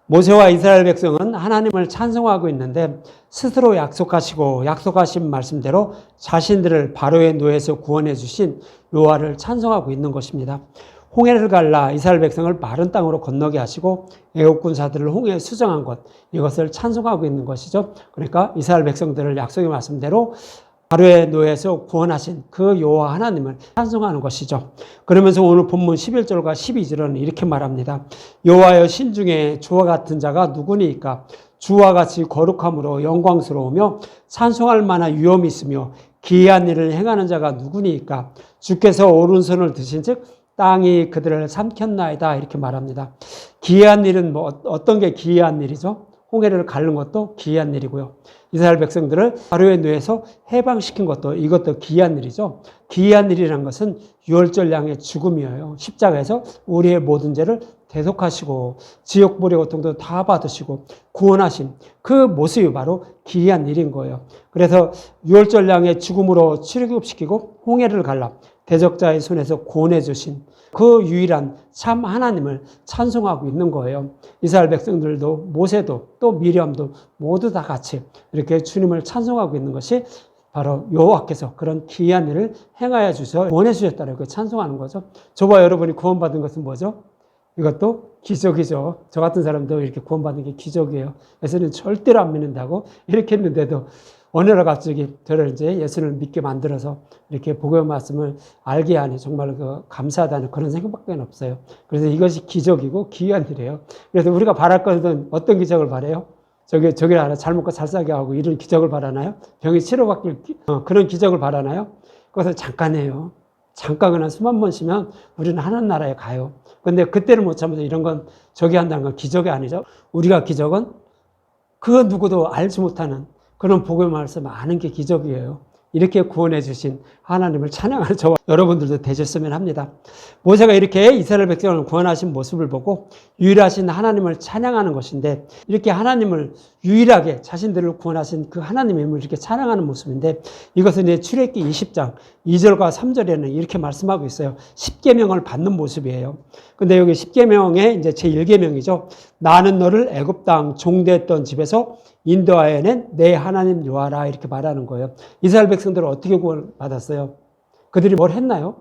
모세와 이스라엘 백성은 하나님을 찬송하고 있는데 스스로 약속하시고 약속하신 말씀대로 자신들을 바로의 노예에서 구원해 주신 여호와를 찬송하고 있는 것입니다. 홍해를 갈라 이스라엘 백성을 마른 땅으로 건너게 하시고 애국 군사들을 홍해에 수정한 것, 이것을 찬송하고 있는 것이죠. 그러니까 이스라엘 백성들을 약속의 말씀대로 바로의 노예에서 구원하신 그 여호와 하나님을 찬송하는 것이죠. 그러면서 오늘 본문 11절과 12절은 이렇게 말합니다. 여호와여, 신중에 주와 같은 자가 누구니이까? 주와 같이 거룩함으로 영광스러우며 찬송할 만한 위엄이 있으며 기이한 일을 행하는 자가 누구니이까? 주께서 오른손을 드신 즉 땅이 그들을 삼켰나이다, 이렇게 말합니다. 기이한 일은 어떤 게 기이한 일이죠? 홍해를 가른 것도 기이한 일이고요. 이스라엘 백성들을 바로의 노예에서 해방시킨 것도, 이것도 기이한 일이죠. 기이한 일이라는 것은 유월절 양의 죽음이에요. 십자가에서 우리의 모든 죄를 대속하시고 지옥불의 고통도 다 받으시고 구원하신 그 모습이 바로 기이한 일인 거예요. 그래서 유월절 양의 죽음으로 출애굽시키고 홍해를 갈라 대적자의 손에서 구원해 주신 그 유일한 참 하나님을 찬송하고 있는 거예요. 이스라엘 백성들도 모세도 또 미리암도 모두 다 같이 이렇게 주님을 찬송하고 있는 것이 바로 여호와께서 그런 기이한 일을 행하여 주셔서 구원해 주셨다고 찬송하는 거죠. 저와 여러분이 구원받은 것은 뭐죠? 이것도 기적이죠. 저 같은 사람도 이렇게 구원받는 게 기적이에요. 예수는 절대로 안 믿는다고 이렇게 했는데도 어느 날 갑자기 저를 이제 예수를 믿게 만들어서 이렇게 복음의 말씀을 알게 하니 정말 감사하다는 그런 생각밖에 없어요. 그래서 이것이 기적이고 기이한 일이에요. 그래서 우리가 바랄 것은 어떤 기적을 바라요? 저기 하나 잘 먹고 잘 살게 하고 이런 기적을 바라나요? 병이 치료받길 그런 기적을 바라나요? 그것은 잠깐이에요. 잠깐 그냥 숨 한 번 쉬면 우리는 하나님 나라에 가요. 근데 그때를 못 참아서 이런 건 저기 한다는 건 기적이 아니죠. 우리가 기적은 그 누구도 알지 못하는 그런 복음의 말씀 아는 게 기적이에요. 이렇게 구원해 주신 하나님을 찬양하는 저와 여러분들도 되셨으면 합니다. 모세가 이렇게 이스라엘 백성을 구원하신 모습을 보고 유일하신 하나님을 찬양하는 것인데, 이렇게 하나님을 유일하게 자신들을 구원하신 그 하나님을 이렇게 찬양하는 모습인데, 이것은 이제 출애굽기 20장 2절과 3절에는 이렇게 말씀하고 있어요. 10계명을 받는 모습이에요. 근데 여기 10계명의 이제 제1계명이죠. 나는 너를 애굽 땅 종되었던 집에서 인도하여 낸 내 하나님 여호와라, 이렇게 말하는 거예요. 이스라엘 백성들은 어떻게 구원받았어요? 그들이 뭘 했나요?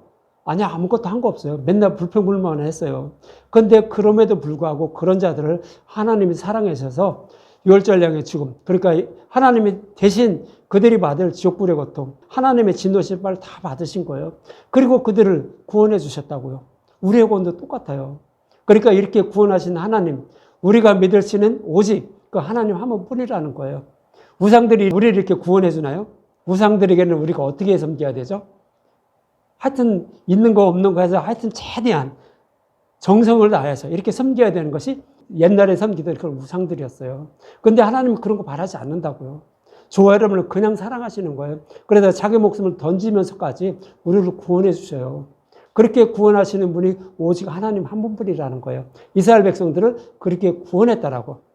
아니, 아무것도 한 거 없어요. 맨날 불평불만을 했어요. 그런데 그럼에도 불구하고 그런 자들을 하나님이 사랑하셔서 유월절량의 죽음, 그러니까 하나님이 대신 그들이 받을 지옥불의 고통, 하나님의 진노심판을 다 받으신 거예요. 그리고 그들을 구원해 주셨다고요. 우리의 구원도 똑같아요. 그러니까 이렇게 구원하신 하나님, 우리가 믿을 수는 오직 그 하나님 한 분뿐이라는 거예요. 우상들이 우리를 이렇게 구원해 주나요? 우상들에게는 우리가 어떻게 섬겨야 되죠? 하여튼 있는 거 없는 거 해서 하여튼 최대한 정성을 다해서 이렇게 섬겨야 되는 것이 옛날에 섬기던 그런 우상들이었어요. 그런데 하나님은 그런 거 바라지 않는다고요. 저와 여러분을 그냥 사랑하시는 거예요. 그래서 자기 목숨을 던지면서까지 우리를 구원해 주셔요. 그렇게 구원하시는 분이 오직 하나님 한 분뿐이라는 거예요. 이스라엘 백성들을 그렇게 구원했다라고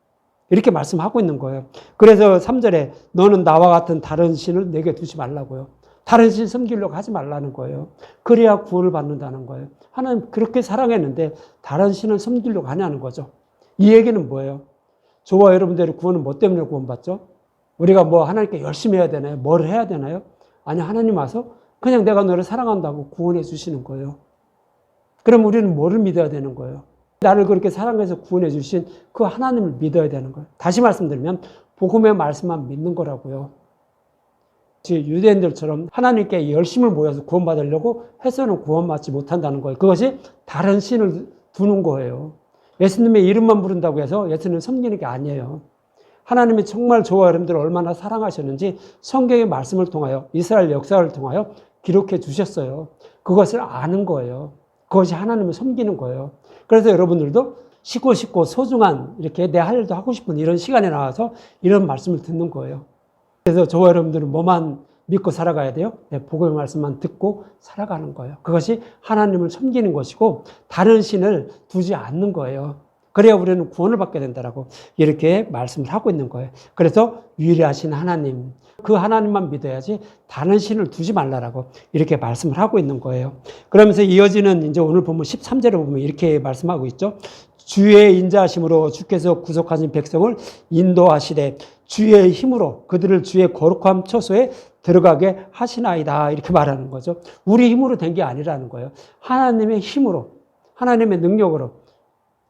이렇게 말씀하고 있는 거예요. 그래서 3절에 너는 나와 같은 다른 신을 내게 두지 말라고요. 다른 신 섬기려고 하지 말라는 거예요. 그래야 구원을 받는다는 거예요. 하나님 그렇게 사랑했는데 다른 신을 섬기려고 하냐는 거죠. 이 얘기는 뭐예요? 저와 여러분들의 구원은 뭐 때문에 구원받죠? 우리가 뭐 하나님께 열심히 해야 되나요? 뭘 해야 되나요? 아니, 하나님 와서 그냥 내가 너를 사랑한다고 구원해 주시는 거예요. 그럼 우리는 뭐를 믿어야 되는 거예요? 나를 그렇게 사랑해서 구원해 주신 그 하나님을 믿어야 되는 거예요. 다시 말씀드리면 복음의 말씀만 믿는 거라고요. 유대인들처럼 하나님께 열심을 모여서 구원받으려고 해서는 구원받지 못한다는 거예요. 그것이 다른 신을 두는 거예요. 예수님의 이름만 부른다고 해서 예수님 섬기는 게 아니에요. 하나님이 정말 저와 여러분들을 얼마나 사랑하셨는지 성경의 말씀을 통하여 이스라엘 역사를 통하여 기록해 주셨어요. 그것을 아는 거예요. 그것이 하나님을 섬기는 거예요. 그래서 여러분들도 쉽고 소중한 이렇게 내 할 일도 하고 싶은 이런 시간에 나와서 이런 말씀을 듣는 거예요. 그래서 저와 여러분들은 뭐만 믿고 살아가야 돼요? 복음의 말씀만 듣고 살아가는 거예요. 그것이 하나님을 섬기는 것이고 다른 신을 두지 않는 거예요. 그래야 우리는 구원을 받게 된다라고 이렇게 말씀을 하고 있는 거예요. 그래서 유일하신 하나님, 그 하나님만 믿어야지 다른 신을 두지 말라라고 이렇게 말씀을 하고 있는 거예요. 그러면서 이어지는 이제 오늘 보면 13절에 보면 이렇게 말씀하고 있죠. 주의 인자하심으로 주께서 구속하신 백성을 인도하시되 주의 힘으로 그들을 주의 거룩함 처소에 들어가게 하시나이다. 이렇게 말하는 거죠. 우리 힘으로 된 게 아니라는 거예요. 하나님의 힘으로, 하나님의 능력으로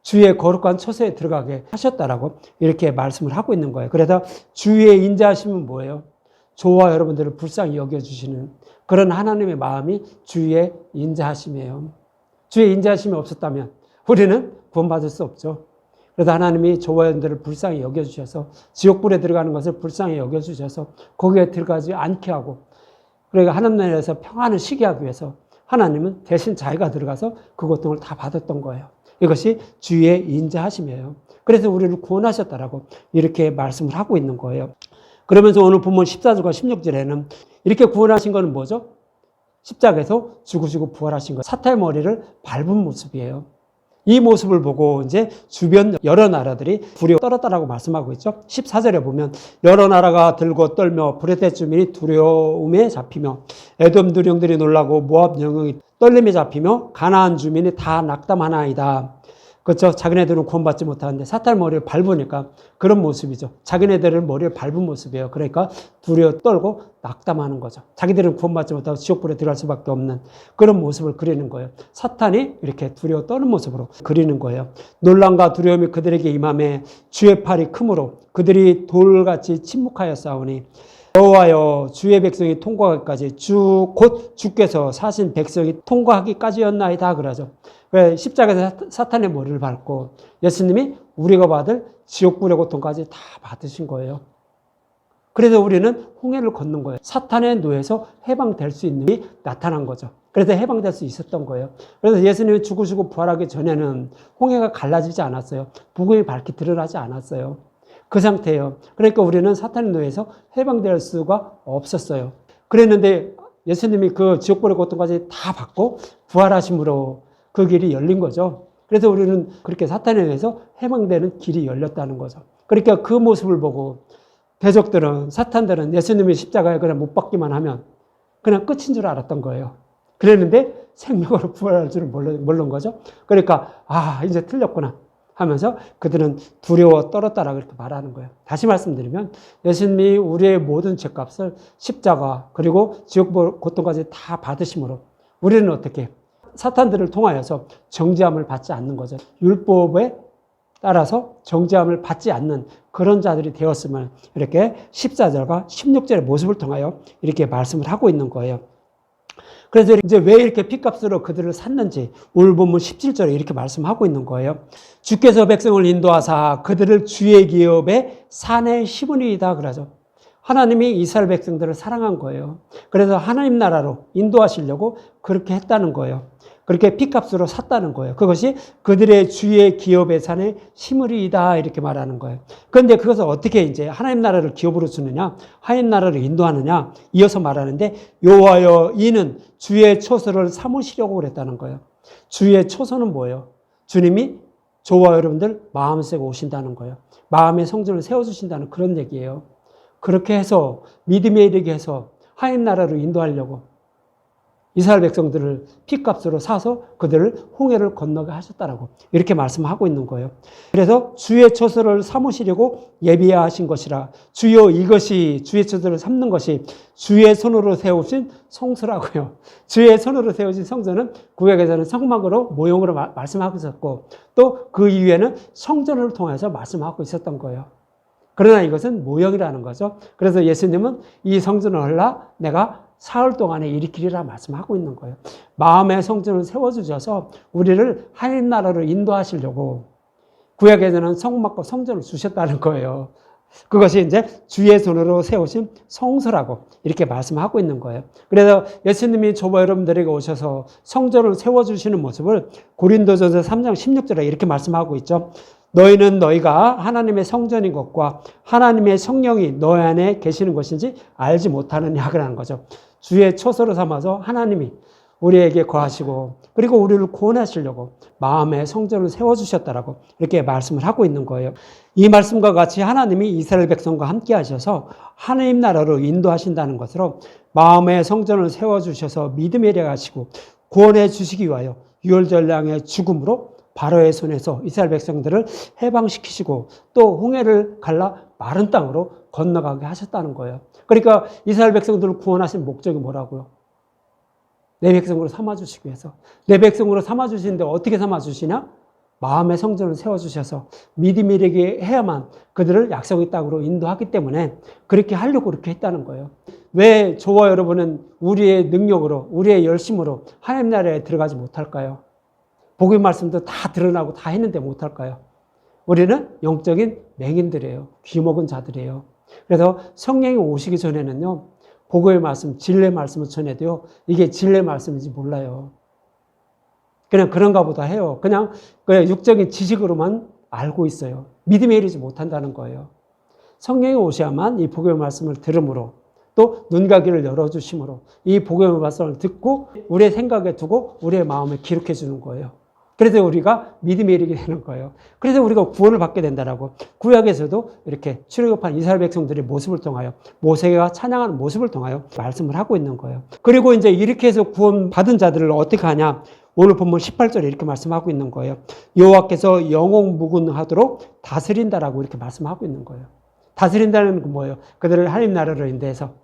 주의 거룩한 처소에 들어가게 하셨다라고 이렇게 말씀을 하고 있는 거예요. 그래서 주의 인자하심은 뭐예요? 저와 여러분들을 불쌍히 여겨주시는 그런 하나님의 마음이 주의 인자하심이에요. 주의 인자하심이 없었다면 우리는 구원받을 수 없죠. 그래서 하나님이 저와 여러분들을 불쌍히 여겨주셔서 지옥불에 들어가는 것을 불쌍히 여겨주셔서 거기에 들어가지 않게 하고, 그러니까 하나님 나라에서 평안을 쉬게 하기 위해서 하나님은 대신 자기가 들어가서 그 고통을 다 받았던 거예요. 이것이 주의 인자하심이에요. 그래서 우리를 구원하셨다라고 이렇게 말씀을 하고 있는 거예요. 그러면서 오늘 본문 14절과 16절에는 이렇게 구원하신 것은 뭐죠? 십자가에서 죽으시고 부활하신 것. 사탄의 머리를 밟은 모습이에요. 이 모습을 보고 이제 주변 여러 나라들이 두려워 떨었다라고 말씀하고 있죠. 14절에 보면 여러 나라가 들고 떨며 브레셋 주민이 두려움에 잡히며 에돔 두령들이 놀라고 모압 영웅이 떨림에 잡히며 가나안 주민이 다 낙담하나이다. 그렇죠. 자기네들은 구원받지 못하는데 사탄 머리를 밟으니까 그런 모습이죠. 자기네들은 머리를 밟은 모습이에요. 그러니까 두려워 떨고 낙담하는 거죠. 자기들은 구원받지 못하고 지옥불에 들어갈 수밖에 없는 그런 모습을 그리는 거예요. 사탄이 이렇게 두려워 떠는 모습으로 그리는 거예요. 논란과 두려움이 그들에게 임함에 주의 팔이 크므로 그들이 돌같이 침묵하여 싸우니 여호와여 주의 백성이 통과하기까지 곧 주께서 사신 백성이 통과하기까지였나이다 그러죠. 왜 십자가에서 사탄의 머리를 밟고 예수님이 우리가 받을 지옥불의 고통까지 다 받으신 거예요. 그래서 우리는 홍해를 걷는 거예요. 사탄의 노예에서 해방될 수 있는 게 나타난 거죠. 그래서 해방될 수 있었던 거예요. 그래서 예수님이 죽으시고 부활하기 전에는 홍해가 갈라지지 않았어요. 복음이 밝게 드러나지 않았어요. 그 상태예요. 그러니까 우리는 사탄의 노예에서 해방될 수가 없었어요. 그랬는데 예수님이 그 지옥불의 고통까지 다 받고 부활하심으로 그 길이 열린 거죠. 그래서 우리는 그렇게 사탄에 의해서 해방되는 길이 열렸다는 거죠. 그러니까 그 모습을 보고 대적들은, 사탄들은 예수님이 십자가에 그냥 못 박기만 하면 그냥 끝인 줄 알았던 거예요. 그랬는데 생명으로 부활할 줄은 모르는 거죠. 그러니까 이제 틀렸구나 하면서 그들은 두려워 떨었다라고 이렇게 말하는 거예요. 다시 말씀드리면 예수님이 우리의 모든 죄값을 십자가 그리고 지옥 고통까지 다 받으심으로 우리는 어떻게 사탄들을 통하여서 정죄함을 받지 않는 거죠. 율법에 따라서 정죄함을 받지 않는 그런 자들이 되었음을 이렇게 14절과 16절의 모습을 통하여 이렇게 말씀을 하고 있는 거예요. 그래서 이제 왜 이렇게 핏값으로 그들을 샀는지 오늘 본문 17절에 이렇게 말씀하고 있는 거예요. 주께서 백성을 인도하사 그들을 주의 기업에 산에 심으니이다 그러죠. 하나님이 이스라엘 백성들을 사랑한 거예요. 그래서 하나님 나라로 인도하시려고 그렇게 했다는 거예요. 그렇게 핏값으로 샀다는 거예요. 그것이 그들의 주의 기업의 산에 심으리이다 이렇게 말하는 거예요. 그런데 그것을 어떻게 이제 하나님 나라를 기업으로 주느냐, 하나님 나라를 인도하느냐 이어서 말하는데 여호와여 이는 주의 초소를 삼으시려고 그랬다는 거예요. 주의 초소는 뭐예요? 주님이 저와 여러분들 마음속에 오신다는 거예요. 마음의 성전을 세워주신다는 그런 얘기예요. 그렇게 해서 믿음에 이르게 해서 하나님 나라로 인도하려고 이스라엘 백성들을 핏값으로 사서 그들을 홍해를 건너게 하셨다라고 이렇게 말씀하고 있는 거예요. 그래서 주의 처소를 삼으시려고 예비하신 것이라 주여 이것이 주의 처소를 삼는 것이 주의 손으로 세우신 성소라고요. 주의 손으로 세우신 성소는 구약에서는 성막으로 모형으로 말씀하고 있었고 또 그 이후에는 성전을 통해서 말씀하고 있었던 거예요. 그러나 이것은 모형이라는 거죠. 그래서 예수님은 이 성전을 헐라 내가 사흘 동안에 일으키리라 말씀하고 있는 거예요. 마음의 성전을 세워주셔서 우리를 하나님 나라로 인도하시려고 구약에서는 성막과 성전을 주셨다는 거예요. 그것이 이제 주의 손으로 세우신 성소라고 이렇게 말씀하고 있는 거예요. 그래서 예수님이 저와 여러분들에게 오셔서 성전을 세워주시는 모습을 고린도전서 3장 16절에 이렇게 말씀하고 있죠. 너희는 너희가 하나님의 성전인 것과 하나님의 성령이 너희 안에 계시는 것인지 알지 못하느냐 그러는 거죠. 주의 초소로 삼아서 하나님이 우리에게 거하시고 그리고 우리를 구원하시려고 마음의 성전을 세워주셨다라고 이렇게 말씀을 하고 있는 거예요. 이 말씀과 같이 하나님이 이스라엘 백성과 함께 하셔서 하나님 나라로 인도하신다는 것으로 마음의 성전을 세워주셔서 믿음에 이르게 하시고 구원해 주시기 위하여 유월절량의 죽음으로 바로의 손에서 이스라엘 백성들을 해방시키시고 또 홍해를 갈라 마른 땅으로 건너가게 하셨다는 거예요. 그러니까 이스라엘 백성들을 구원하신 목적이 뭐라고요? 내 백성으로 삼아주시기 위해서. 내 백성으로 삼아주시는데 어떻게 삼아주시냐? 마음의 성전을 세워주셔서 믿음이 이르게 해야만 그들을 약속의 땅으로 인도하기 때문에 그렇게 하려고 그렇게 했다는 거예요. 왜 저와 여러분은 우리의 능력으로, 우리의 열심으로 하나님 나라에 들어가지 못할까요? 복음의 말씀도 다 드러나고 다 했는데 못할까요? 우리는 영적인 맹인들이에요. 귀먹은 자들이에요. 그래서 성령이 오시기 전에는요, 복음의 말씀, 진리의 말씀을 전해도요, 이게 진리의 말씀인지 몰라요. 그냥 그런가 보다 해요. 그냥 육적인 지식으로만 알고 있어요. 믿음에 이르지 못한다는 거예요. 성령이 오셔야만 이 복음의 말씀을 들음으로 또 눈과 귀를 열어주심으로 이 복음의 말씀을 듣고 우리의 생각에 두고 우리의 마음에 기록해 주는 거예요. 그래서 우리가 믿음에 이르게 되는 거예요. 그래서 우리가 구원을 받게 된다라고. 구약에서도 이렇게 출애굽한 이스라엘 백성들의 모습을 통하여 모세가 찬양하는 모습을 통하여 말씀을 하고 있는 거예요. 그리고 이제 이렇게 해서 구원받은 자들을 어떻게 하냐? 오늘 본문 18절에 이렇게 말씀하고 있는 거예요. 여호와께서 영웅무군하도록 다스린다라고 이렇게 말씀하고 있는 거예요. 다스린다는 건 뭐예요? 그들을 하나님 나라로 인도해서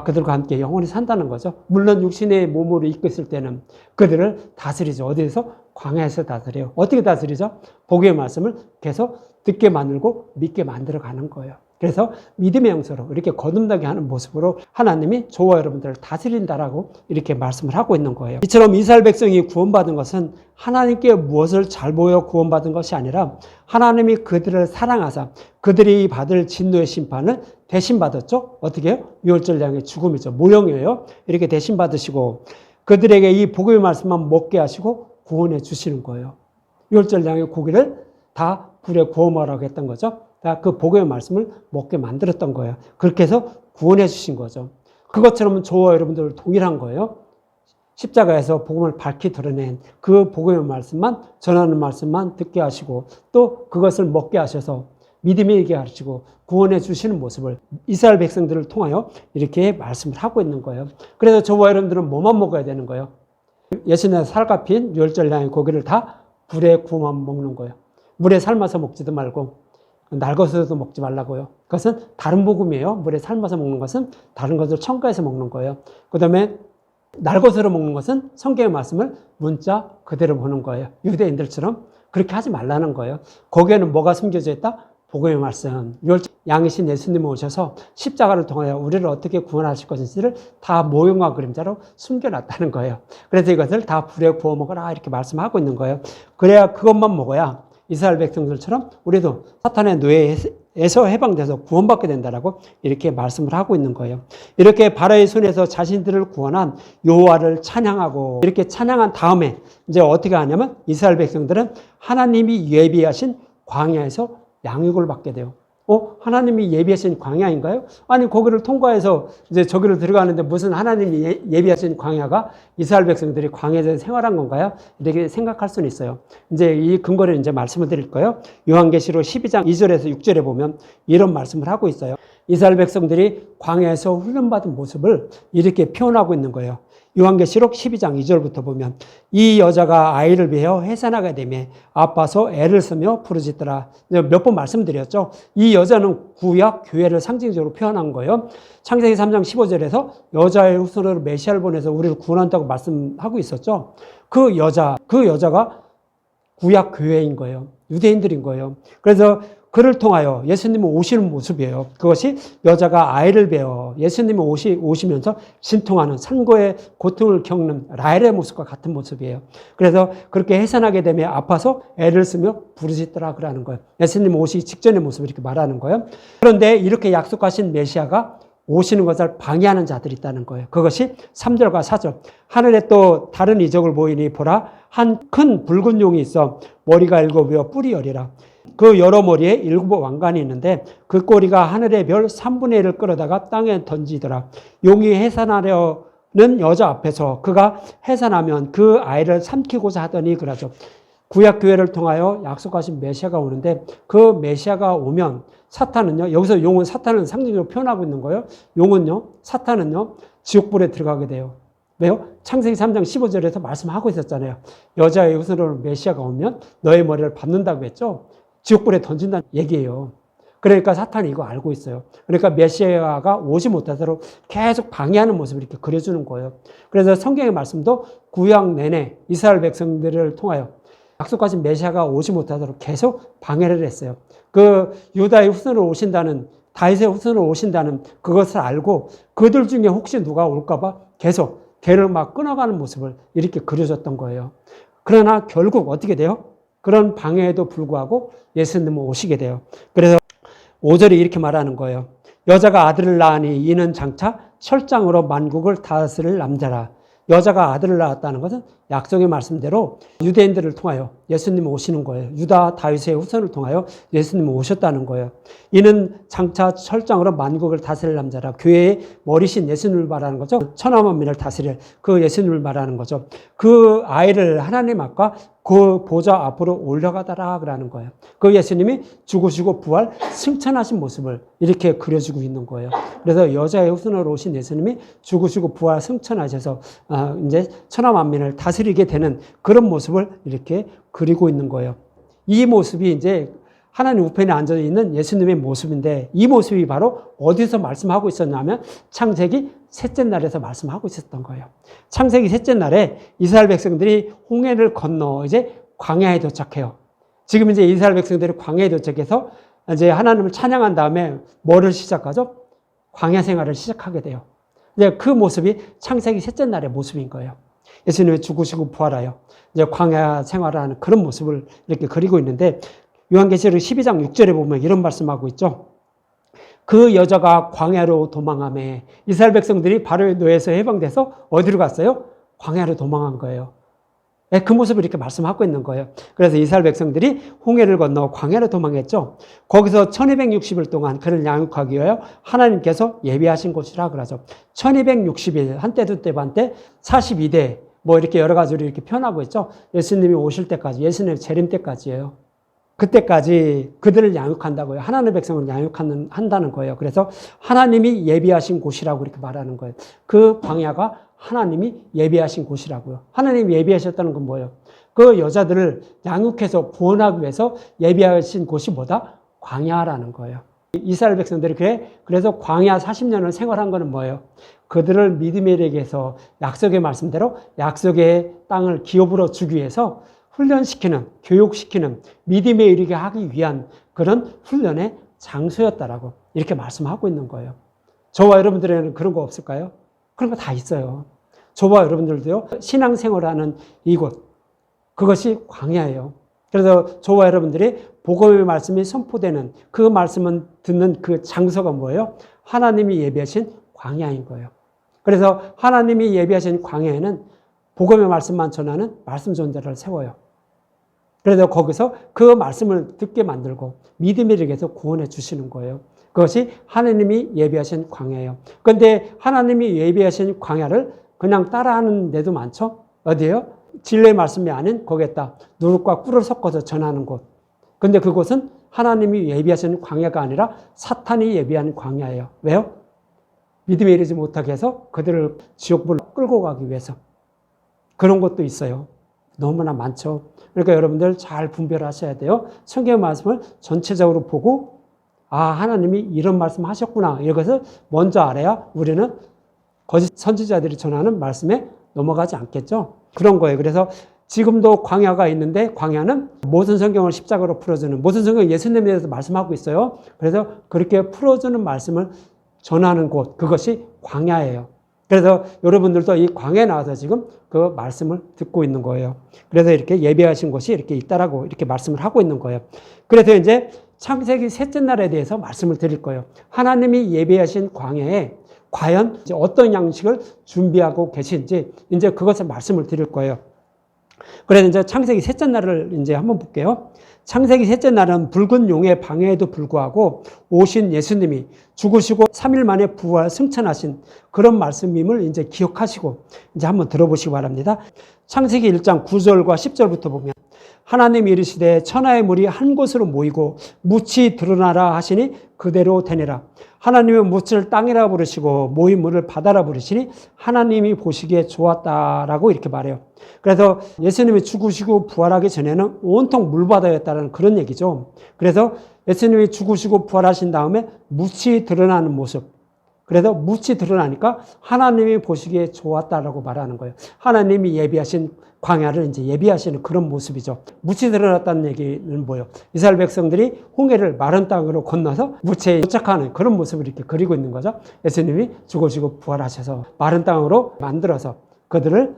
그들과 함께 영원히 산다는 거죠. 물론 육신의 몸으로 있고 있을 때는 그들을 다스리죠. 어디에서? 광야에서 다스려요. 어떻게 다스리죠? 복음의 말씀을 계속 듣게 만들고 믿게 만들어가는 거예요. 그래서 믿음의 영서로 이렇게 거듭나게 하는 모습으로 하나님이 저와 여러분들을 다스린다라고 이렇게 말씀을 하고 있는 거예요. 이처럼 이스라엘 백성이 구원받은 것은 하나님께 무엇을 잘 보여 구원받은 것이 아니라 하나님이 그들을 사랑하사 그들이 받을 진노의 심판을 대신 받았죠. 어떻게 해요? 유월절 양의 죽음이죠. 모형이에요. 이렇게 대신 받으시고 그들에게 이 복음의 말씀만 먹게 하시고 구원해 주시는 거예요. 유월절 양의 고기를 다 불에 구워 먹으라고 했던 거죠. 그 복음의 말씀을 먹게 만들었던 거예요. 그렇게 해서 구원해 주신 거죠. 그것처럼 저와 여러분들 동일한 거예요. 십자가에서 복음을 밝히 드러낸 그 복음의 말씀만, 전하는 말씀만 듣게 하시고 또 그것을 먹게 하셔서 믿음에 이르게 하시고 구원해 주시는 모습을 이스라엘 백성들을 통하여 이렇게 말씀을 하고 있는 거예요. 그래서 저와 여러분들은 뭐만 먹어야 되는 거예요? 예수님의 살과 핀 유월절 양의 고기를 다 불에 구워만 먹는 거예요. 물에 삶아서 먹지도 말고 날것으로도 먹지 말라고요. 그것은 다른 복음이에요. 물에 삶아서 먹는 것은 다른 것을 첨가해서 먹는 거예요. 그 다음에 날것으로 먹는 것은 성경의 말씀을 문자 그대로 보는 거예요. 유대인들처럼 그렇게 하지 말라는 거예요. 거기에는 뭐가 숨겨져 있다? 복음의 말씀. 양이신 예수님이 오셔서 십자가를 통하여 우리를 어떻게 구원하실 것인지를 다 모형과 그림자로 숨겨놨다는 거예요. 그래서 이것을 다 불에 구워 먹어라 이렇게 말씀하고 있는 거예요. 그래야 그것만 먹어야 이스라엘 백성들처럼 우리도 사탄의 노예에서 해방돼서 구원받게 된다라고 이렇게 말씀을 하고 있는 거예요. 이렇게 바로의 손에서 자신들을 구원한 여호와를 찬양하고 이렇게 찬양한 다음에 이제 어떻게 하냐면 이스라엘 백성들은 하나님이 예비하신 광야에서 양육을 받게 돼요. 하나님이 예비하신 광야인가요? 아니, 거기를 통과해서 이제 저기를 들어가는데 무슨 하나님이 예비하신 광야가 이스라엘 백성들이 광야에서 생활한 건가요? 이렇게 생각할 수는 있어요. 이제 이 근거를 이제 말씀을 드릴 거예요. 요한계시록 12장 2절에서 6절에 보면 이런 말씀을 하고 있어요. 이스라엘 백성들이 광야에서 훈련받은 모습을 이렇게 표현하고 있는 거예요. 요한계시록 12장 2절부터 보면 이 여자가 아이를 베어 해산하게 되며 아파서 애를 쓰며 부르짖더라. 몇 번 말씀드렸죠. 이 여자는 구약 교회를 상징적으로 표현한 거예요. 창세기 3장 15절에서 여자의 후손으로 메시아를 보내서 우리를 구원한다고 말씀하고 있었죠. 그 여자가 구약 교회인 거예요. 유대인들인 거예요. 그래서 그를 통하여 예수님이 오시는 모습이에요. 그것이 여자가 아이를 베어 예수님이 오시면서 진통하는 산고의 고통을 겪는 라헬의 모습과 같은 모습이에요. 그래서 그렇게 해산하게 되면 아파서 애를 쓰며 부르짖더라 그러는 거예요. 예수님 오시기 직전의 모습을 이렇게 말하는 거예요. 그런데 이렇게 약속하신 메시아가 오시는 것을 방해하는 자들이 있다는 거예요. 그것이 3절과 4절. 하늘에 또 다른 이적을 보이니 보라 한 큰 붉은 용이 있어 머리가 7이요 뿔이 10이라. 그 여러 머리에 7 왕관이 있는데 그 꼬리가 하늘의 별 3분의 1을 끌어다가 땅에 던지더라. 용이 해산하려는 여자 앞에서 그가 해산하면 그 아이를 삼키고자 하더니 그러죠. 구약교회를 통하여 약속하신 메시아가 오는데 그 메시아가 오면 사탄은요, 여기서 용은 사탄을 상징적으로 표현하고 있는 거예요. 용은요, 사탄은요, 지옥불에 들어가게 돼요. 왜요? 창세기 3장 15절에서 말씀하고 있었잖아요. 여자의 후손으로 메시아가 오면 너의 머리를 밟는다고 했죠. 지옥불에 던진다는 얘기예요. 그러니까 사탄이 이거 알고 있어요. 그러니까 메시아가 오지 못하도록 계속 방해하는 모습을 이렇게 그려주는 거예요. 그래서 성경의 말씀도 구약 내내 이스라엘 백성들을 통하여 약속하신 메시아가 오지 못하도록 계속 방해를 했어요. 그 유다의 후손으로 오신다는, 다윗의 후손으로 오신다는 그것을 알고 그들 중에 혹시 누가 올까봐 계속 걔를 막 끊어가는 모습을 이렇게 그려줬던 거예요. 그러나 결국 어떻게 돼요? 그런 방해에도 불구하고 예수님은 오시게 돼요. 그래서 5절이 이렇게 말하는 거예요. 여자가 아들을 낳으니 이는 장차 철장으로 만국을 다스릴 남자라. 여자가 아들을 낳았다는 것은 약속의 말씀대로 유대인들을 통하여 예수님이 오시는 거예요. 유다 다윗의 후손을 통하여 예수님이 오셨다는 거예요. 이는 장차 철장으로 만국을 다스릴 남자라. 교회의 머리신 예수님을 말하는 거죠. 천하 만민을 다스릴 그 예수님을 말하는 거죠. 그 아이를 하나님 앞과 그 보좌 앞으로 올려가다라 그러는 거예요. 그 예수님이 죽으시고 부활 승천하신 모습을 이렇게 그려주고 있는 거예요. 그래서 여자의 후손으로 오신 예수님이 죽으시고 부활 승천하셔서 이제 천하 만민을 다스리게 되는 그런 모습을 이렇게 그리고 있는 거예요. 이 모습이 이제 하나님 우편에 앉아 있는 예수님의 모습인데, 이 모습이 바로 어디서 말씀하고 있었냐면 창세기 셋째 날에서 말씀하고 있었던 거예요. 창세기 셋째 날에 이스라엘 백성들이 홍해를 건너 이제 광야에 도착해요. 지금 이제 이스라엘 백성들이 광야에 도착해서 이제 하나님을 찬양한 다음에 뭐를 시작하죠? 광야 생활을 시작하게 돼요. 이제 그 모습이 창세기 셋째 날의 모습인 거예요. 예수님이 죽으시고 부활하여 이제 광야 생활을 하는 그런 모습을 이렇게 그리고 있는데, 요한계시록 12장 6절에 보면 이런 말씀하고 있죠. 그 여자가 광야로 도망하며, 이스라엘 백성들이 바로의 노예에서 해방돼서 어디로 갔어요? 광야로 도망한 거예요. 그 모습을 이렇게 말씀하고 있는 거예요. 그래서 이스라엘 백성들이 홍해를 건너 광야로 도망했죠. 거기서 1260일 동안 그를 양육하기 위하여 하나님께서 예비하신 곳이라 그러죠. 1260일, 한때도 때반때 42대, 뭐 이렇게 여러 가지로 이렇게 표현하고 있죠. 예수님이 오실 때까지, 예수님의 재림 때까지예요. 그때까지 그들을 양육한다고요. 하나님의 백성을 양육한다는 거예요. 그래서 하나님이 예비하신 곳이라고 이렇게 말하는 거예요. 그 광야가 하나님이 예비하신 곳이라고요. 하나님이 예비하셨다는 건 뭐예요? 그 여자들을 양육해서 구원하기 위해서 예비하신 곳이 뭐다? 광야라는 거예요. 이스라엘 백성들이 그래서 광야 40년을 생활한 거는 뭐예요? 그들을 믿음에 이르게 해서 약속의 말씀대로 약속의 땅을 기업으로 주기 위해서 훈련시키는, 교육시키는, 믿음에 이르게 하기 위한 그런 훈련의 장소였다라고 이렇게 말씀하고 있는 거예요. 저와 여러분들에는 그런 거 없을까요? 그런 거 다 있어요. 저와 여러분들도요, 신앙생활하는 이곳, 그것이 광야예요. 그래서 저와 여러분들이 복음의 말씀이 선포되는 그 말씀을 듣는 그 장소가 뭐예요? 하나님이 예비하신 광야인 거예요. 그래서 하나님이 예비하신 광야에는 복음의 말씀만 전하는 말씀 전자를 세워요. 그래서 거기서 그 말씀을 듣게 만들고 믿음에 이르게 해서 구원해 주시는 거예요. 그것이 하나님이 예비하신 광야예요. 그런데 하나님이 예비하신 광야를 그냥 따라하는 데도 많죠. 어디예요? 진리의 말씀이 아닌 거기에다 누룩과 꿀을 섞어서 전하는 곳. 그런데 그곳은 하나님이 예비하신 광야가 아니라 사탄이 예비한 광야예요. 왜요? 믿음에 이르지 못하게 해서 그들을 지옥불로 끌고 가기 위해서. 그런 것도 있어요. 너무나 많죠. 그러니까 여러분들 잘 분별하셔야 돼요. 성경의 말씀을 전체적으로 보고, 하나님이 이런 말씀 하셨구나, 이것을 먼저 알아야 우리는 거짓 선지자들이 전하는 말씀에 넘어가지 않겠죠. 그런 거예요. 그래서 지금도 광야가 있는데, 광야는 모든 성경을 십자가로 풀어주는, 모든 성경 예수님에 대해서 말씀하고 있어요. 그래서 그렇게 풀어주는 말씀을 전하는 곳, 그것이 광야예요. 그래서 여러분들도 이 광야에 나와서 지금 그 말씀을 듣고 있는 거예요. 그래서 이렇게 예배하신 곳이 이렇게 있다라고 이렇게 말씀을 하고 있는 거예요. 그래서 이제 창세기 셋째 날에 대해서 말씀을 드릴 거예요. 하나님이 예배하신 광야에 과연 어떤 양식을 준비하고 계신지 이제 그것을 말씀을 드릴 거예요. 그래서 이제 창세기 셋째 날을 이제 한번 볼게요. 창세기 셋째 날은 붉은 용의 방해에도 불구하고 오신 예수님이 죽으시고 3일 만에 부활 승천하신 그런 말씀임을 이제 기억하시고 이제 한번 들어보시기 바랍니다. 창세기 1장 9절과 10절부터 보면, 하나님이 이르시되 천하의 물이 한 곳으로 모이고 묻이 드러나라 하시니 그대로 되니라. 하나님은 묻을 땅이라 부르시고 모인 물을 바다라 부르시니 하나님이 보시기에 좋았다라고 이렇게 말해요. 그래서 예수님이 죽으시고 부활하기 전에는 온통 물바다였다는 그런 얘기죠. 그래서 예수님이 죽으시고 부활하신 다음에 묻이 드러나는 모습. 그래서 묻이 드러나니까 하나님이 보시기에 좋았다라고 말하는 거예요. 하나님이 예비하신 광야를 이제 예비하시는 그런 모습이죠. 묻이 드러났다는 얘기는 뭐예요? 이스라엘 백성들이 홍해를 마른 땅으로 건너서 묻에 도착하는 그런 모습을 이렇게 그리고 있는 거죠. 예수님이 죽으시고 부활하셔서 마른 땅으로 만들어서 그들을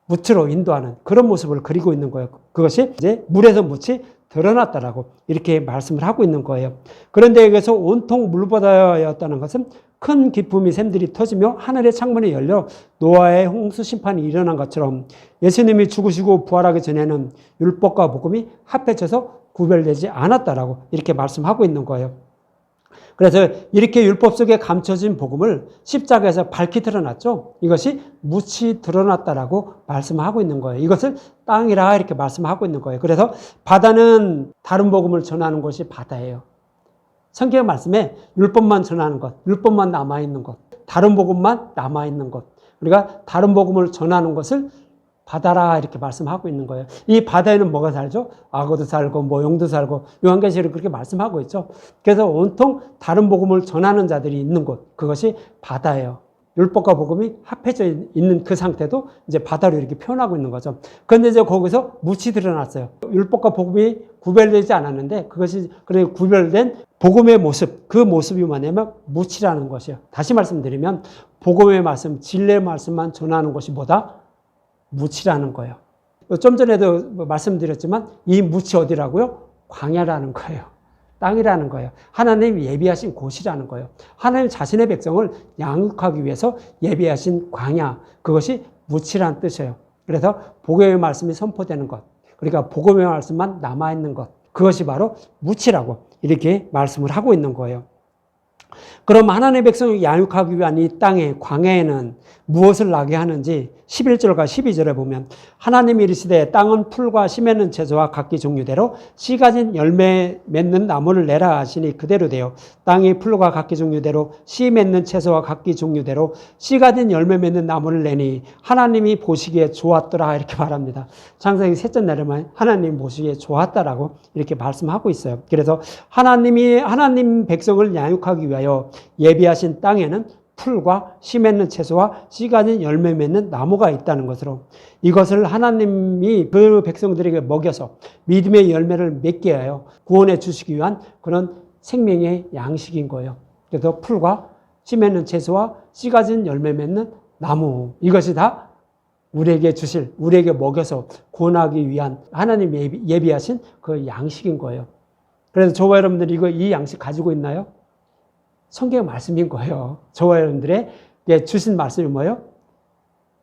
묻으로 인도하는 그런 모습을 그리고 있는 거예요. 그것이 이제 물에서 묻이 드러났다라고 이렇게 말씀을 하고 있는 거예요. 그런데 여기서 온통 물바다였다는 것은 큰 기쁨이 샘들이 터지며 하늘의 창문이 열려 노아의 홍수 심판이 일어난 것처럼 예수님이 죽으시고 부활하기 전에는 율법과 복음이 합해져서 구별되지 않았다라고 이렇게 말씀하고 있는 거예요. 그래서 이렇게 율법 속에 감춰진 복음을 십자가에서 밝히 드러났죠. 이것이 묻이 드러났다라고 말씀하고 있는 거예요. 이것을 땅이라 이렇게 말씀하고 있는 거예요. 그래서 바다는 다른 복음을 전하는 것이 바다예요. 성경 말씀에 율법만 전하는 것, 율법만 남아있는 것, 다른 복음만 남아있는 것. 우리가 다른 복음을 전하는 것을 바다라 이렇게 말씀하고 있는 거예요. 이 바다에는 뭐가 살죠? 악어도 살고 모용도 살고 요한계시록 그렇게 말씀하고 있죠. 그래서 온통 다른 복음을 전하는 자들이 있는 곳, 그것이 바다예요. 율법과 복음이 합해져 있는 그 상태도 이제 바다로 이렇게 표현하고 있는 거죠. 그런데 이제 거기서 묻이 드러났어요. 율법과 복음이 구별되지 않았는데 그것이 그래 구별된 복음의 모습, 그 모습이 뭐냐면 묻이라는 것이에요. 다시 말씀드리면 복음의 말씀, 진리의 말씀만 전하는 것이 뭐다? 묻이라는 거예요. 좀 전에도 말씀드렸지만 이 묻이 어디라고요? 광야라는 거예요. 땅이라는 거예요. 하나님이 예비하신 곳이라는 거예요. 하나님 자신의 백성을 양육하기 위해서 예비하신 광야, 그것이 묻이라는 뜻이에요. 그래서 복음의 말씀이 선포되는 것, 그러니까 복음의 말씀만 남아있는 것, 그것이 바로 묻이라고 이렇게 말씀을 하고 있는 거예요. 그럼 하나님의 백성을 양육하기 위한 이 땅의 광야에는 무엇을 나게 하는지 11절과 12절에 보면 하나님이 이르시되 땅은 풀과 씨 맺는 채소와 각기 종류대로 씨 가진 열매 맺는 나무를 내라 하시니 그대로 되어 땅이 풀과 각기 종류대로 씨 맺는 채소와 각기 종류대로 씨 가진 열매 맺는 나무를 내니 하나님이 보시기에 좋았더라 이렇게 말합니다. 창세기 셋째 날에만 하나님 보시기에 좋았다라고 이렇게 말씀하고 있어요. 그래서 하나님 백성을 양육하기 위하여 예비하신 땅에는 풀과 씨 맺는 채소와 씨 가진 열매 맺는 나무가 있다는 것으로 이것을 하나님이 그 백성들에게 먹여서 믿음의 열매를 맺게 하여 구원해 주시기 위한 그런 생명의 양식인 거예요. 그래서 풀과 씨 맺는 채소와 씨 가진 열매 맺는 나무, 이것이 다 우리에게 주실, 우리에게 먹여서 구원하기 위한 하나님 예비하신 그 양식인 거예요. 그래서 저와 여러분들이 이 양식 가지고 있나요? 성경의 말씀인 거예요. 저와 여러분들에게 주신 말씀이 뭐예요?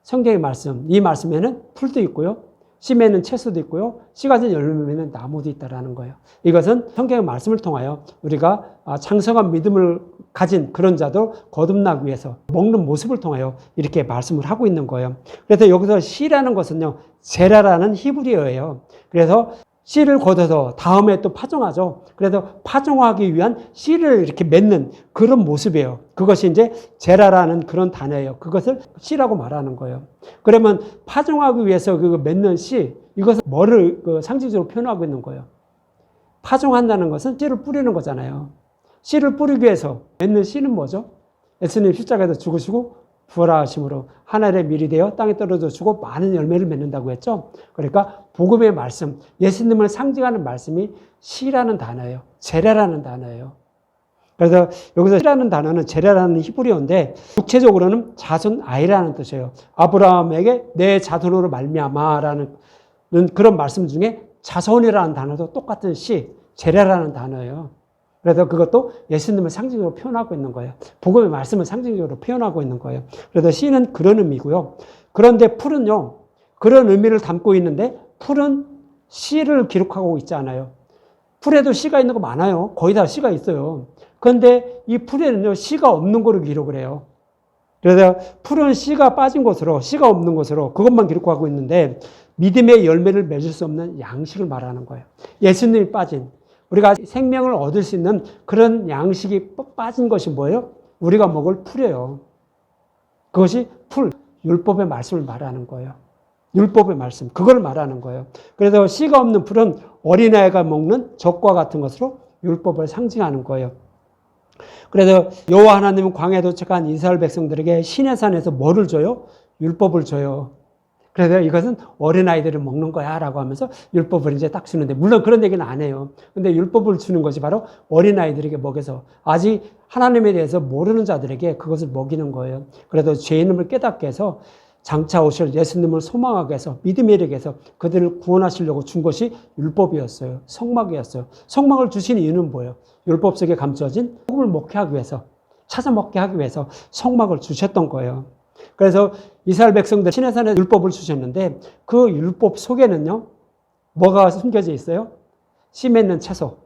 성경의 말씀. 이 말씀에는 풀도 있고요. 씨 맺는 채소도 있고요. 씨 가진 열매 맺는 나무도 있다라는 거예요. 이것은 성경의 말씀을 통하여 우리가 장성한 믿음을 가진 그런 자도 거듭나기 위해서 먹는 모습을 통하여 이렇게 말씀을 하고 있는 거예요. 그래서 여기서 씨라는 것은요, 제라라는 히브리어예요. 그래서 씨를 걷어서 다음에 또 파종하죠. 그래서 파종하기 위한 씨를 이렇게 맺는 그런 모습이에요. 그것이 이제 제라라는 그런 단어예요. 그것을 씨라고 말하는 거예요. 그러면 파종하기 위해서 그 맺는 씨, 이것은 뭐를 상징적으로 표현하고 있는 거예요? 파종한다는 것은 씨를 뿌리는 거잖아요. 씨를 뿌리기 위해서 맺는 씨는 뭐죠? 예수님 십자가에서 죽으시고 부활하심으로 하늘의 밀이 되어 땅에 떨어져 주고 많은 열매를 맺는다고 했죠. 그러니까 복음의 말씀, 예수님을 상징하는 말씀이 씨라는 단어예요. 제라라는 단어예요. 그래서 여기서 씨라는 단어는 제라라는 히브리어인데 육체적으로는 자손 아이라는 뜻이에요. 아브라함에게 내 자손으로 말미암아라는 그런 말씀 중에 자손이라는 단어도 똑같은 씨, 제라라는 단어예요. 그래서 그것도 예수님을 상징적으로 표현하고 있는 거예요. 복음의 말씀을 상징적으로 표현하고 있는 거예요. 그래서 씨는 그런 의미고요. 그런데 풀은요, 그런 의미를 담고 있는데 풀은 씨를 기록하고 있지 않아요. 풀에도 씨가 있는 거 많아요. 거의 다 씨가 있어요. 그런데 이 풀에는요, 씨가 없는 거로 기록을 해요. 그래서 풀은 씨가 빠진 곳으로, 씨가 없는 곳으로 그것만 기록하고 있는데 믿음의 열매를 맺을 수 없는 양식을 말하는 거예요. 예수님이 빠진, 우리가 생명을 얻을 수 있는 그런 양식이 빠진 것이 뭐예요? 우리가 먹을 풀이에요. 그것이 풀, 율법의 말씀을 말하는 거예요. 율법의 말씀, 그걸 말하는 거예요. 그래서 씨가 없는 풀은 어린아이가 먹는 젖과 같은 것으로 율법을 상징하는 거예요. 그래서 여호와 하나님은 광야에 도착한 이스라엘 백성들에게 시내산에서 뭐를 줘요? 율법을 줘요. 그래서 이것은 어린아이들을 먹는 거야 라고 하면서 율법을 이제 딱 주는데, 물론 그런 얘기는 안 해요. 근데 율법을 주는 것이 바로 어린아이들에게 먹여서 아직 하나님에 대해서 모르는 자들에게 그것을 먹이는 거예요. 그래서 죄 이름을 깨닫게 해서 장차 오실 예수님을 소망하게 해서 믿음에 이르게 해서 그들을 구원하시려고 준 것이 율법이었어요. 성막이었어요. 성막을 주신 이유는 뭐예요? 율법 속에 감춰진 복음을 먹게 하기 위해서, 찾아 먹게 하기 위해서 성막을 주셨던 거예요. 그래서 이스라엘 백성들 시내산에 율법을 주셨는데 그 율법 속에는요, 뭐가 숨겨져 있어요? 씨 맺는 채소,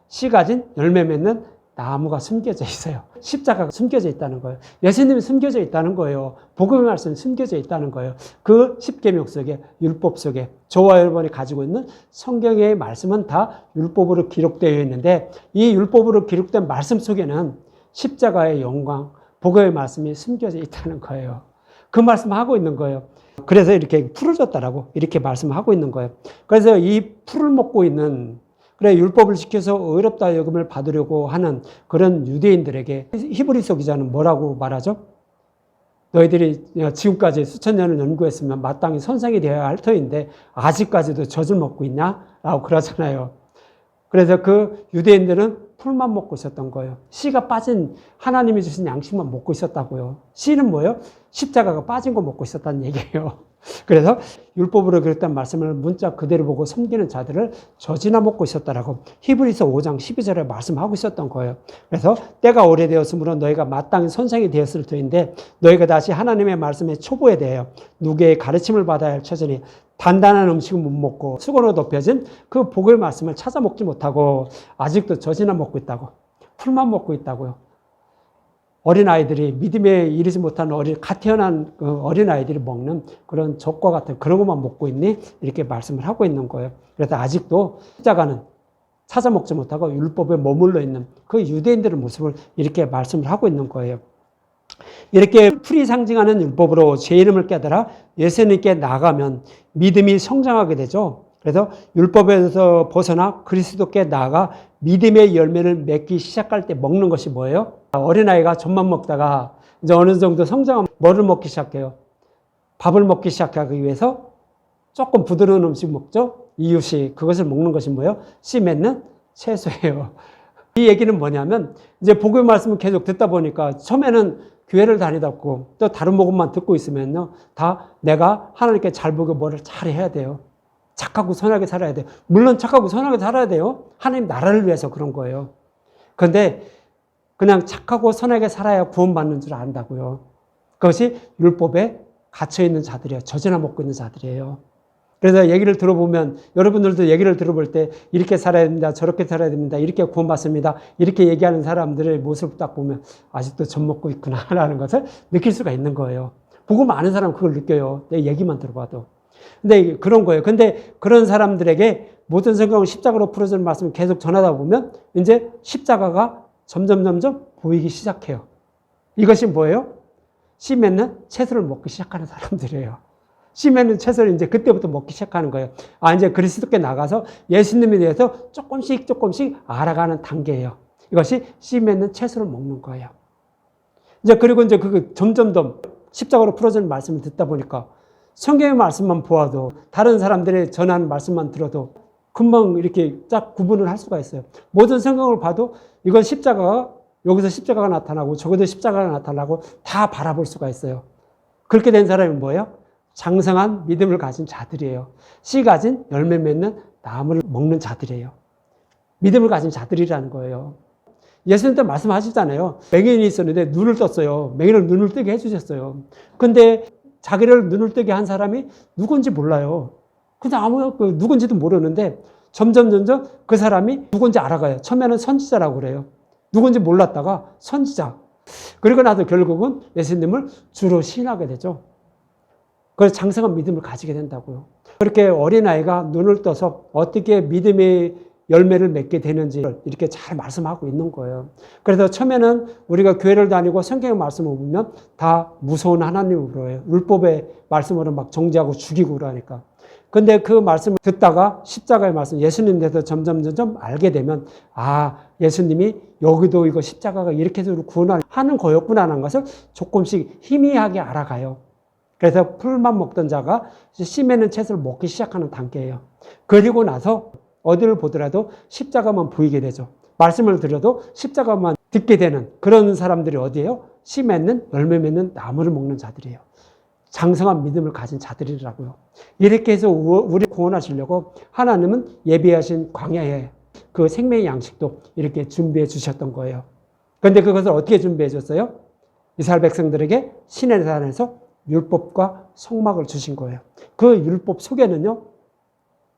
씨 가진 열매 맺는 나무가 숨겨져 있어요. 십자가가 숨겨져 있다는 거예요. 예수님이 숨겨져 있다는 거예요. 복음의 말씀이 숨겨져 있다는 거예요. 그 십계명 속에, 율법 속에 저와 여러분이 가지고 있는 성경의 말씀은 다 율법으로 기록되어 있는데, 이 율법으로 기록된 말씀 속에는 십자가의 영광, 복음의 말씀이 숨겨져 있다는 거예요. 그 말씀하고 있는 거예요. 그래서 이렇게 풀을 줬다라고 이렇게 말씀하고 있는 거예요. 그래서 이 풀을 먹고 있는, 그래 율법을 지켜서 의롭다 여김을 받으려고 하는 그런 유대인들에게 히브리서 기자는 뭐라고 말하죠? 너희들이 지금까지 수천 년을 연구했으면 마땅히 선생이 되어야 할 터인데 아직까지도 젖을 먹고 있냐? 라고 그러잖아요. 그래서 그 유대인들은 풀만 먹고 있었던 거예요. 씨가 빠진, 하나님이 주신 양식만 먹고 있었다고요. 씨는 뭐예요? 십자가가 빠진 거 먹고 있었다는 얘기예요. 그래서 율법으로 그랬던 말씀을 문자 그대로 보고 섬기는 자들을 젖이나 먹고 있었다라고 히브리서 5장 12절에 말씀하고 있었던 거예요. 그래서 때가 오래되었으므로 너희가 마땅히 선생이 되었을 터인데 너희가 다시 하나님의 말씀의 초보에 대하여 누구의 가르침을 받아야 할 처지니 단단한 음식은 못 먹고 수건으로 덮여진 그 복의 말씀을 찾아 먹지 못하고 아직도 젖이나 먹고 있다고, 풀만 먹고 있다고요. 어린아이들이, 믿음에 이르지 못한 갓 태어난 어린아이들이 먹는 그런 젖과 같은 그런 것만 먹고 있니? 이렇게 말씀을 하고 있는 거예요. 그래서 아직도 십자가는 찾아 먹지 못하고 율법에 머물러 있는 그 유대인들의 모습을 이렇게 말씀을 하고 있는 거예요. 이렇게 풀이 상징하는 율법으로 제 이름을 깨달아 예수님께 나아가면 믿음이 성장하게 되죠. 그래서 율법에서 벗어나 그리스도께 나아가 믿음의 열매를 맺기 시작할 때 먹는 것이 뭐예요? 어린아이가 젖만 먹다가 이제 어느 정도 성장하면 뭐를 먹기 시작해요? 밥을 먹기 시작하기 위해서 조금 부드러운 음식 먹죠? 이유식, 그것을 먹는 것이 뭐예요? 씨 맺는 채소예요. 이 얘기는 뭐냐면 이제 복음의 말씀을 계속 듣다 보니까 처음에는 교회를 다니다 있고 또 다른 복음만 듣고 있으면요, 다 내가 하나님께 잘 보고 뭐를 잘 해야 돼요. 착하고 선하게 살아야 돼요. 물론 착하고 선하게 살아야 돼요. 하나님 나라를 위해서 그런 거예요. 그런데 그냥 착하고 선하게 살아야 구원받는 줄 안다고요. 그것이 율법에 갇혀있는 자들이에요. 젖이나 먹고 있는 자들이에요. 그래서 얘기를 들어보면, 여러분들도 얘기를 들어볼 때 이렇게 살아야 됩니다. 저렇게 살아야 됩니다. 이렇게 구원받습니다. 이렇게 얘기하는 사람들의 모습을 딱 보면 아직도 젖 먹고 있구나라는 것을 느낄 수가 있는 거예요. 복음 아는 사람은 그걸 느껴요. 내 얘기만 들어봐도. 근데 그런 거예요. 근데 그런 사람들에게 모든 성경을 십자가로 풀어주는 말씀을 계속 전하다 보면 이제 십자가가 점점 보이기 시작해요. 이것이 뭐예요? 씨 맺는 채소를 먹기 시작하는 사람들이에요. 씨 맺는 채소를 이제 그때부터 먹기 시작하는 거예요. 이제 그리스도께 나가서 예수님에 대해서 조금씩 알아가는 단계예요. 이것이 씨 맺는 채소를 먹는 거예요. 그리고 이제 그 점점 십자가로 풀어주는 말씀을 듣다 보니까 성경의 말씀만 보아도, 다른 사람들의 전하는 말씀만 들어도 금방 이렇게 딱 구분을 할 수가 있어요. 모든 성경을 봐도 이건 십자가가, 여기서 십자가가 나타나고 저기도 십자가가 나타나고 다 바라볼 수가 있어요. 그렇게 된 사람이 뭐예요? 장성한 믿음을 가진 자들이에요. 씨 가진 열매 맺는 나무를 먹는 자들이에요. 믿음을 가진 자들이라는 거예요. 예수님도 말씀하시잖아요. 맹인이 있었는데 눈을 떴어요. 맹인을 눈을 뜨게 해주셨어요. 근데 자기를 눈을 뜨게 한 사람이 누군지 몰라요. 근데 누군지도 모르는데 점점 그 사람이 누군지 알아가요. 처음에는 선지자라고 그래요. 누군지 몰랐다가 선지자. 그리고 나서 결국은 예수님을 주로 시인하게 되죠. 그래서 장성한 믿음을 가지게 된다고요. 그렇게 어린아이가 눈을 떠서 어떻게 믿음의 열매를 맺게 되는지 이렇게 잘 말씀하고 있는 거예요. 그래서 처음에는 우리가 교회를 다니고 성경의 말씀을 보면 다 무서운 하나님으로 해요. 율법의 말씀으로 막 정죄하고 죽이고 그러니까. 근데 그 말씀을 듣다가 십자가의 말씀, 예수님 대해서 점점 알게 되면, 아, 예수님이 여기도 이거 십자가가 이렇게 해서 구원하는 거였구나 하는 것을 조금씩 희미하게 알아가요. 그래서 풀만 먹던 자가 씨 맺는 채소를 먹기 시작하는 단계예요. 그리고 나서 어디를 보더라도 십자가만 보이게 되죠. 말씀을 들어도 십자가만 듣게 되는 그런 사람들이 어디예요? 씨 맺는, 열매 맺는 나무를 먹는 자들이에요. 장성한 믿음을 가진 자들이라고요. 이렇게 해서 우리 구원하시려고 하나님은 예비하신 광야에 그 생명의 양식도 이렇게 준비해 주셨던 거예요. 그런데 그것을 어떻게 준비해 줬어요? 이스라엘 백성들에게 시내산에서 율법과 성막을 주신 거예요. 그 율법 속에는요,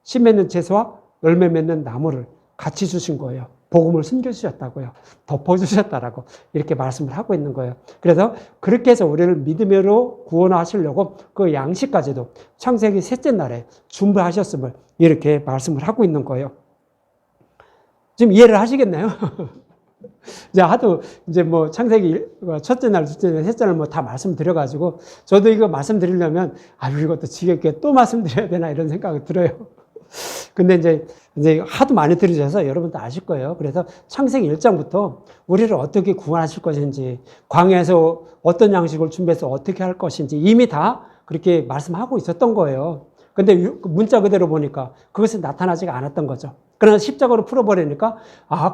씨 맺는 채소와 열매 맺는 나무를 같이 주신 거예요. 복음을 숨겨주셨다고요. 덮어주셨다라고 이렇게 말씀을 하고 있는 거예요. 그래서 그렇게 해서 우리를 믿음으로 구원하시려고 그 양식까지도 창세기 셋째 날에 준비하셨음을 이렇게 말씀을 하고 있는 거예요. 지금 이해를 하시겠나요? 이제 하도 이제 뭐 창세기 첫째 날, 둘째 날, 셋째 날 뭐 다 말씀드려가지고 저도 이거 말씀드리려면 이것도 지겹게 또 말씀드려야 되나 이런 생각이 들어요. 근데 이제 하도 많이 들으셔서 여러분도 아실 거예요. 그래서 창세기 1장부터 우리를 어떻게 구원하실 것인지, 광야에서 어떤 양식을 준비해서 어떻게 할 것인지 이미 다 그렇게 말씀하고 있었던 거예요. 근데 문자 그대로 보니까 그것이 나타나지가 않았던 거죠. 그러나 십자가로 풀어버리니까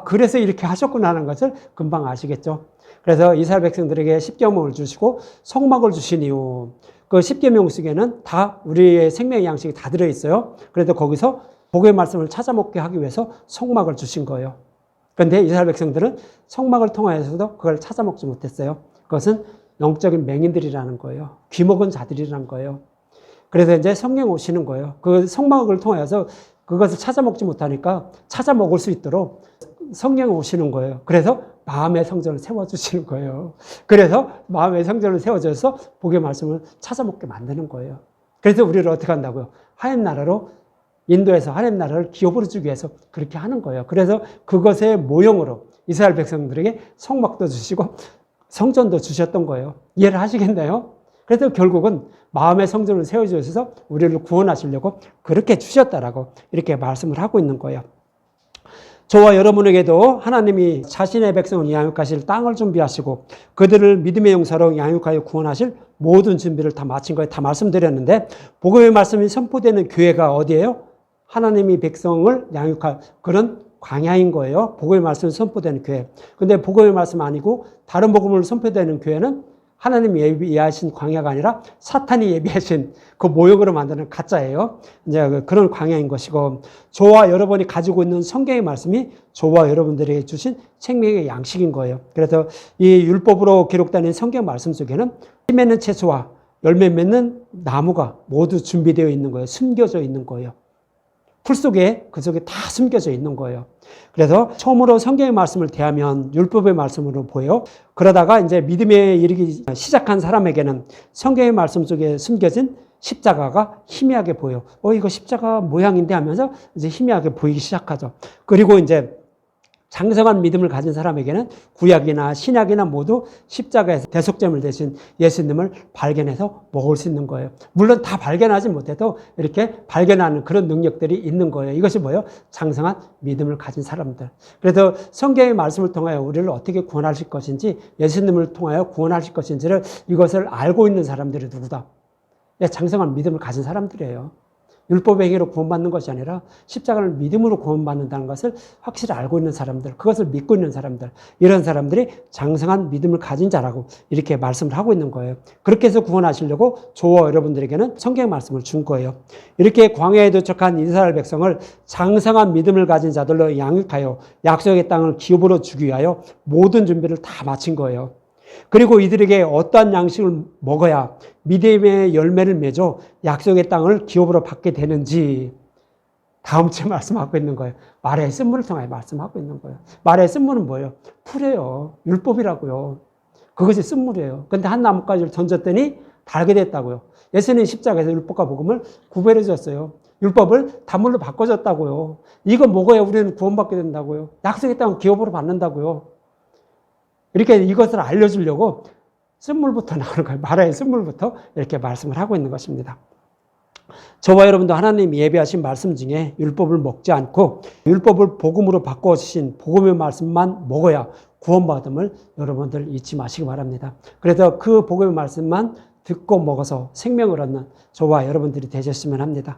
그래서 이렇게 하셨구나 하는 것을 금방 아시겠죠. 그래서 이스라엘 백성들에게 십계명을 주시고 성막을 주신 이유, 그 십계명 속에는 다 우리의 생명의 양식이 다 들어있어요. 그래도 거기서 복의 말씀을 찾아 먹게 하기 위해서 성막을 주신 거예요. 그런데 이스라엘 백성들은 성막을 통하여서도 그걸 찾아 먹지 못했어요. 그것은 영적인 맹인들이라는 거예요. 귀먹은 자들이라는 거예요. 그래서 이제 성령 오시는 거예요. 그 성막을 통해서 그것을 찾아 먹지 못하니까 찾아 먹을 수 있도록 성령 오시는 거예요. 그래서 마음의 성전을 세워주시는 거예요. 그래서 마음의 성전을 세워줘서 복의 말씀을 찾아 먹게 만드는 거예요. 그래서 우리를 어떻게 한다고요? 하나님 나라로 인도에서 하나님 나라를 기업으로 주기 위해서 그렇게 하는 거예요. 그래서 그것의 모형으로 이스라엘 백성들에게 성막도 주시고 성전도 주셨던 거예요. 이해를 하시겠나요? 그래서 결국은 마음의 성전을 세워주셔서 우리를 구원하시려고 그렇게 주셨다라고 이렇게 말씀을 하고 있는 거예요. 저와 여러분에게도 하나님이 자신의 백성을 양육하실 땅을 준비하시고 그들을 믿음의 용사로 양육하여 구원하실 모든 준비를 다 마친 거예요. 다 말씀드렸는데 복음의 말씀이 선포되는 교회가 어디예요? 하나님이 백성을 양육할 그런 광야인 거예요. 복음의 말씀이 선포되는 교회. 근데 복음의 말씀 아니고 다른 복음을 선포되는 교회는 하나님이 예비하신 광야가 아니라 사탄이 예비하신 그 모형으로 만드는 가짜예요. 이제 그런 광야인 것이고, 저와 여러분이 가지고 있는 성경의 말씀이 저와 여러분들에게 주신 생명의 양식인 거예요. 그래서 이 율법으로 기록된 성경 말씀 속에는 씨 맺는 채소와 열매 맺는 나무가 모두 준비되어 있는 거예요. 숨겨져 있는 거예요. 풀 속에, 그 속에 다 숨겨져 있는 거예요. 그래서 처음으로 성경의 말씀을 대하면 율법의 말씀으로 보여. 그러다가 이제 믿음에 이르기 시작한 사람에게는 성경의 말씀 속에 숨겨진 십자가가 희미하게 보여. 이거 십자가 모양인데 하면서 이제 희미하게 보이기 시작하죠. 그리고 이제 장성한 믿음을 가진 사람에게는 구약이나 신약이나 모두 십자가에서 대속제물 대신 예수님을 발견해서 먹을 수 있는 거예요. 물론 다 발견하지 못해도 이렇게 발견하는 그런 능력들이 있는 거예요. 이것이 뭐예요? 장성한 믿음을 가진 사람들. 그래서 성경의 말씀을 통하여 우리를 어떻게 구원하실 것인지, 예수님을 통하여 구원하실 것인지를 이것을 알고 있는 사람들이 누구다? 장성한 믿음을 가진 사람들이에요. 율법의 행위로 구원받는 것이 아니라 십자가를 믿음으로 구원받는다는 것을 확실히 알고 있는 사람들, 그것을 믿고 있는 사람들, 이런 사람들이 장성한 믿음을 가진 자라고 이렇게 말씀을 하고 있는 거예요. 그렇게 해서 구원하시려고 저와 여러분들에게는 성경 말씀을 준 거예요. 이렇게 광야에 도착한 이스라엘 백성을 장성한 믿음을 가진 자들로 양육하여 약속의 땅을 기업으로 주기 위하여 모든 준비를 다 마친 거예요. 그리고 이들에게 어떠한 양식을 먹어야 믿음의 열매를 맺어 약속의 땅을 기업으로 받게 되는지 다음 주에 말씀하고 있는 거예요. 말의 쓴물을 통하여 말씀하고 있는 거예요. 말의 쓴물은 뭐예요? 풀이에요. 율법이라고요. 그것이 쓴물이에요. 근데 한 나뭇가지를 던졌더니 달게 됐다고요. 예수님 십자가에서 율법과 복음을 구별해 줬어요. 율법을 단물로 바꿔줬다고요. 이거 먹어야 우리는 구원받게 된다고요. 약속의 땅은 기업으로 받는다고요. 이렇게 이것을 알려주려고 쓴물부터 나오는 거예요. 마라의 쓴물부터 이렇게 말씀을 하고 있는 것입니다. 저와 여러분도 하나님이 예비하신 말씀 중에 율법을 먹지 않고 율법을 복음으로 바꿔주신 복음의 말씀만 먹어야 구원받음을 여러분들 잊지 마시기 바랍니다. 그래서 그 복음의 말씀만 듣고 먹어서 생명을 얻는 저와 여러분들이 되셨으면 합니다.